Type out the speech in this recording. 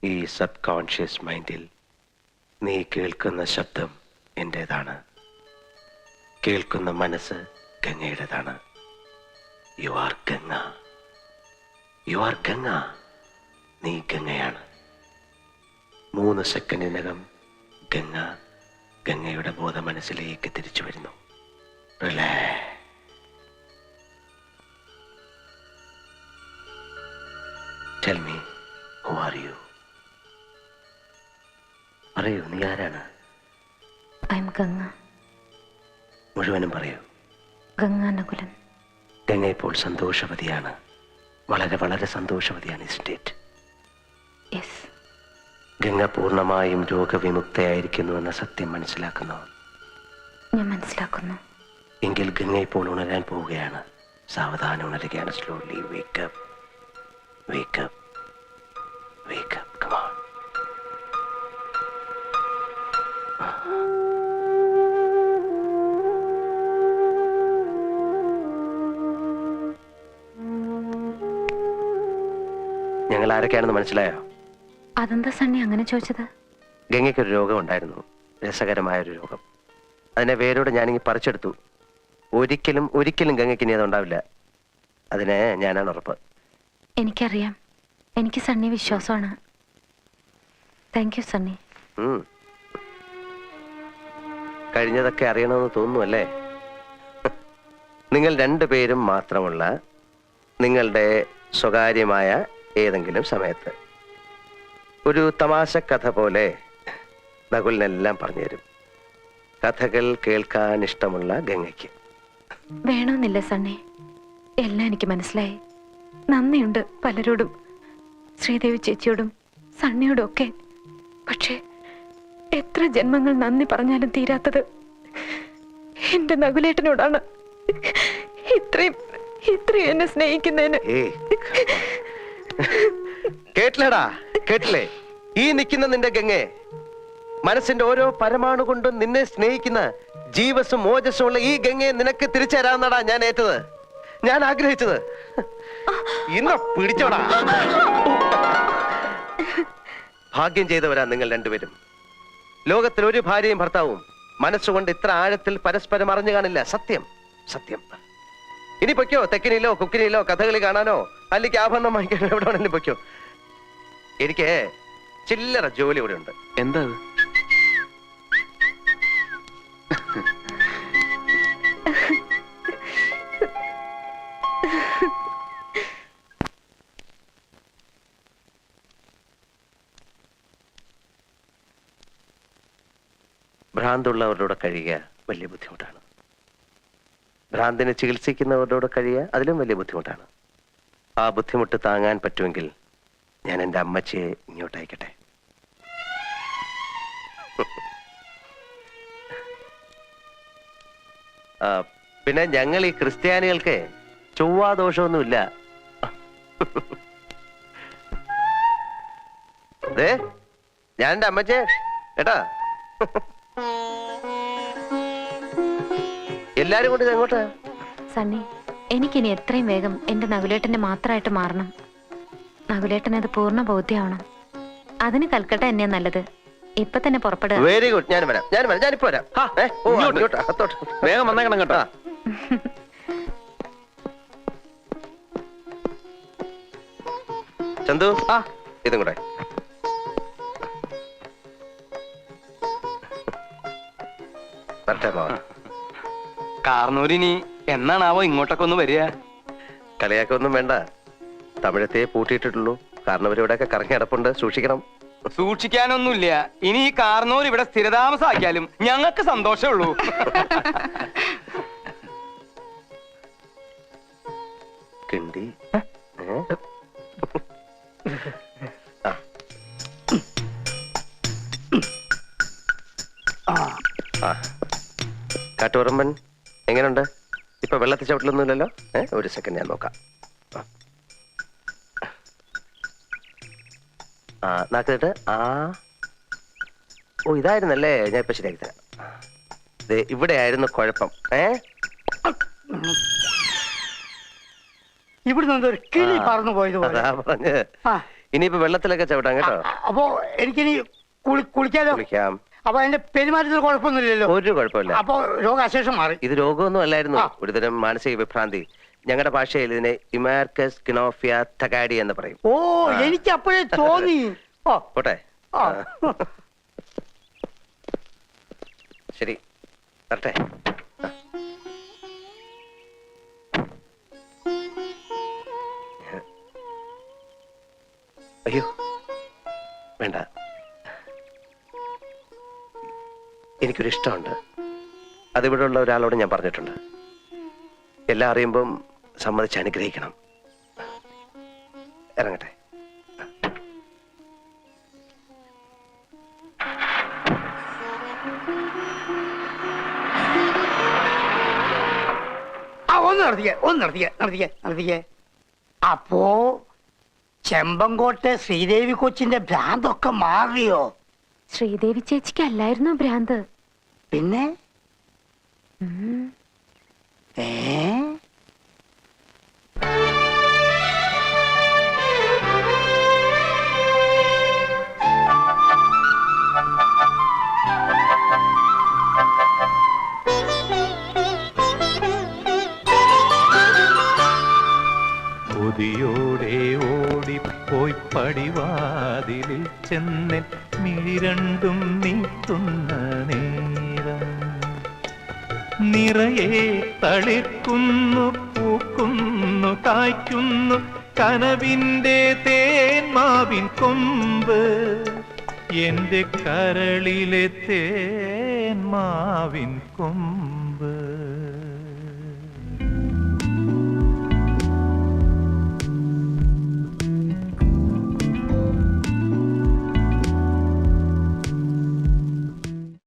ഈ sub conscious മൈൻഡിൽ നീ കേൾക്കുന്ന ശബ്ദം എൻ്റേതാണ്, കേൾക്കുന്ന മനസ്സ് ഗംഗയുടേതാണ്. You are Ganga, you are Ganga. നീ ഗംഗയാണ്. 3 സെക്കൻഡിനകം ഗംഗ ഗംഗയുടെ ബോധ മനസ്സിലേക്ക് തിരിച്ചു വരുന്നു. Relax. Tell me, who are you? പറയൂ, നീ ആരാണ്? I am Ganga. മുഴുവനും പറയൂ. ഗംഗ നകുലൻ. ഗംഗ ഇപ്പോൾ സന്തോഷവതിയാണ്, വളരെ വളരെ സന്തോഷവതിയാണ്. isn't it? Yes. ഗംഗ പൂർണ്ണമായും രോഗവിമുക്തയായിരിക്കുന്നുവെന്ന സത്യം മനസ്സിലാക്കുന്നു. ഞാൻ മനസ്സിലാക്കുന്നു. എങ്കിൽ ഗംഗ ഇപ്പോൾ ഉണരാൻ പോവുകയാണ്. സാവധാനം ഉണരുകയാണ്. Slowly wake up. Wake up. Wake up. Come on. ഞങ്ങൾ ആരൊക്കെയാണെന്ന് മനസ്സിലായോ? അതെന്താ സണ്ണി അങ്ങനെ ചോദിച്ചത്? ഗംഗയ്ക്കൊരു രോഗം ഉണ്ടായിരുന്നു, രസകരമായൊരു രോഗം. അതിനെ വേരോടെ ഞാനിങ്ങി പറിച്ചെടുത്തു. ഒരിക്കലും ഒരിക്കലും ഗംഗയ്ക്ക് ഇനി അതുണ്ടാവില്ല. അതിന് ഞാനാണ് ഉറപ്പ്. എനിക്കറിയാം. എനിക്ക് സണ്ണി വിശ്വാസമാണ്. Thank you Sunny. കഴിഞ്ഞതൊക്കെ അറിയണമെന്ന് തോന്നുന്നു അല്ലേ? നിങ്ങൾ 2 പേരും മാത്രമുള്ള നിങ്ങളുടെ സ്വകാര്യമായ ഏതെങ്കിലും സമയത്ത് ഒരു തമാശ കഥ പോലെ നകുലിനെല്ലാം പറഞ്ഞുതരും. കഥകൾ കേൾക്കാൻ ഇഷ്ടമുള്ള ഗംഗയ്ക്ക്. വേണമെന്നില്ല സണ്ണി, എല്ലാം എനിക്ക് മനസ്സിലായി. നന്ദിയുണ്ട് പലരോടും, ശ്രീദേവി ചേച്ചിയോടും സണ്ണിയോടും ഒക്കെ. പക്ഷേ എത്ര ജന്മങ്ങൾ നന്ദി പറഞ്ഞാലും തീരാത്തത് എന്റെ നകുലേട്ടനോടാണ്. ഇത്രയും എന്നെ സ്നേഹിക്കുന്നതിന്. കേട്ടില്ലടാ, കേട്ടില്ലേ? ഈ നിൽക്കുന്ന നിന്റെ ഗംഗെ, മനസ്സിന്റെ ഓരോ പരമാണു കൊണ്ടും നിന്നെ സ്നേഹിക്കുന്ന ജീവസും ഓജസ്സും ഉള്ള ഈ ഗംഗയെ നിനക്ക് തിരിച്ചു തരാമെന്നാടാ ഞാൻ ഏറ്റത്, ഞാൻ ആഗ്രഹിച്ചത്. ഇന്ന് പിടിച്ചോടാ. ഭാഗ്യം ചെയ്തവരാ നിങ്ങൾ 2 പേരും. ലോകത്തിൽ ഒരു ഭാര്യയും ഭർത്താവും മനസ്സുകൊണ്ട് ഇത്ര ആഴത്തിൽ പരസ്പരം അറിഞ്ഞു കാണില്ല. സത്യം, സത്യം. ഇനി പൊയ്ക്കോ, തെക്കിനിയിലോ കുക്കിനിയിലോ കഥകളി കാണാനോ അല്ലെങ്കിൽ ആഭരണം വാങ്ങിക്കാനോ എവിടെ വേണമെങ്കിലും പൊയ്ക്കോ. എനിക്ക് ചില്ലറ ജോലി ഇവിടെ ഉണ്ട്. എന്താ? ഭ്രാന്തുള്ളവരുടെ കഴിയുക വലിയ ബുദ്ധിമുട്ടാണ്. ഭ്രാന്തിനെ ചികിത്സിക്കുന്നവരുടെ കഴിയുക അതിലും വലിയ ബുദ്ധിമുട്ടാണ്. ആ ബുദ്ധിമുട്ട് താങ്ങാൻ പറ്റുമെങ്കിൽ ഞാൻ എൻ്റെ അമ്മച്ചിയെ ഇങ്ങോട്ട് അയക്കട്ടെ. പിന്നെ ഞങ്ങൾ ഈ ക്രിസ്ത്യാനികൾക്ക് ചൊവ്വാദോഷമൊന്നുമില്ല. അതെ, ഞാൻ എൻ്റെ അമ്മച്ചേ കേട്ടാ. എല്ലാരും കൊണ്ട് എങ്ങോട്ടാ? സണ്ണി, എനിക്കിനി എത്രയും വേഗം എന്റെ നകുലേട്ടന്റെ മാത്രമായിട്ട് മാറണം. നകുലേട്ടനത് പൂർണ്ണ ബോധ്യമാവണം. അതിന് കൽക്കട്ട എന്നെയാ നല്ലത്. ഇപ്പൊ തന്നെ പുറപ്പെടുക. Very good. ഞാൻ വരാം, ഞാനിപ്പോ വരാം. വേഗം വന്നേക്കണം കേട്ടോ. ചന്തു, ഇതും കൂടെ. കാർന്നൂരിനി എന്നാണാവോ ഇങ്ങോട്ടൊക്കെ ഒന്ന് വരിക? കളിയാക്കൊന്നും വേണ്ട. തമിഴത്തെ പൂട്ടിയിട്ടിട്ടുള്ളൂ. കാരണം ഇവരിവിടെയൊക്കെ കറങ്ങി കിടപ്പുണ്ട്, സൂക്ഷിക്കണം. സൂക്ഷിക്കാനൊന്നുമില്ല. ഇനി ഈ കാർന്നൂർ ഇവിടെ സ്ഥിരതാമസാക്കിയാലും ഞങ്ങൾക്ക് സന്തോഷമുള്ളൂ. കിണ്ടി കാട്ടുപറമ്പൻ എങ്ങനെയുണ്ട്? ഇപ്പൊ വെള്ളത്തിൽ ചവിട്ടിലൊന്നുമില്ലല്ലോ? ഒരു സെക്കൻഡ് ഞാൻ നോക്കാം. നാക്കിട്ട് ഓ ഇതായിരുന്നല്ലേ. ഞാൻ ഇപ്പൊ ശരിയാക്കി തരാം. ഇവിടെ ആയിരുന്നു കുഴപ്പം. ഇവിടുന്ന് കിളി പറന്നു പോയത്. അതാ പറഞ്ഞ് ഇനിയിപ്പോ വെള്ളത്തിലൊക്കെ ചവിട്ടാം കേട്ടോ. അപ്പോ എനിക്കിനി കുളിക്കാലോ? കുളിക്കാം. അപ്പൊ അതിന്റെ പെരുമാറ്റത്തിൽ കുഴപ്പമൊന്നുമില്ലല്ലോ? ഒരു കുഴപ്പമില്ല. അപ്പൊ രോഗാശേഷം മാറി. ഇത് രോഗമൊന്നും അല്ലായിരുന്നു, ഒരുതരം മാനസിക വിഭ്രാന്തി. ഞങ്ങളുടെ ഭാഷയിൽ ഇതിനെ ഇമാർക്കസ് കിനോഫിയ തകാഡി എന്ന് പറയും. ഓ, എനിക്ക് അപ്പോഴേ തോന്നി. പോട്ടെ. ആ. ശരി, വരട്ടെ. അയ്യോ വേണ്ട, എനിക്കൊരു ഇഷ്ടമുണ്ട്. അതിവിടെ ഉള്ള ഒരാളോട് ഞാൻ പറഞ്ഞിട്ടുണ്ട്. എല്ലാം അറിയുമ്പം സമ്മതിച്ച് അനുഗ്രഹിക്കണം. ഇറങ്ങട്ടെ. ഒന്ന് നടത്തിക്കേ. അപ്പോ ചെമ്പങ്കോട്ടെ ശ്രീദേവി കൊച്ചിന്റെ ഭ്രാന്തൊക്കെ മാറിയോ? ശ്രീദേവി ചേച്ചിക്ക് അല്ലായിരുന്നു ഭ്രാന്ത്. പിന്നെ കൊതിയോടെ ഓടിപ്പോയി പടിവാതിലിൽ ചെന്നൻ മിഴി രണ്ടും നീട്ടുന്ന നേരം നിറയെ തളിർക്കുന്നു, പൂക്കുന്നു, കായ്ക്കുന്നു കനവിൻ്റെ തേന്മാവിൻ കൊമ്പ്, എൻ്റെ കരളിലെ തേന്മാവിൻ കൊമ്പ്.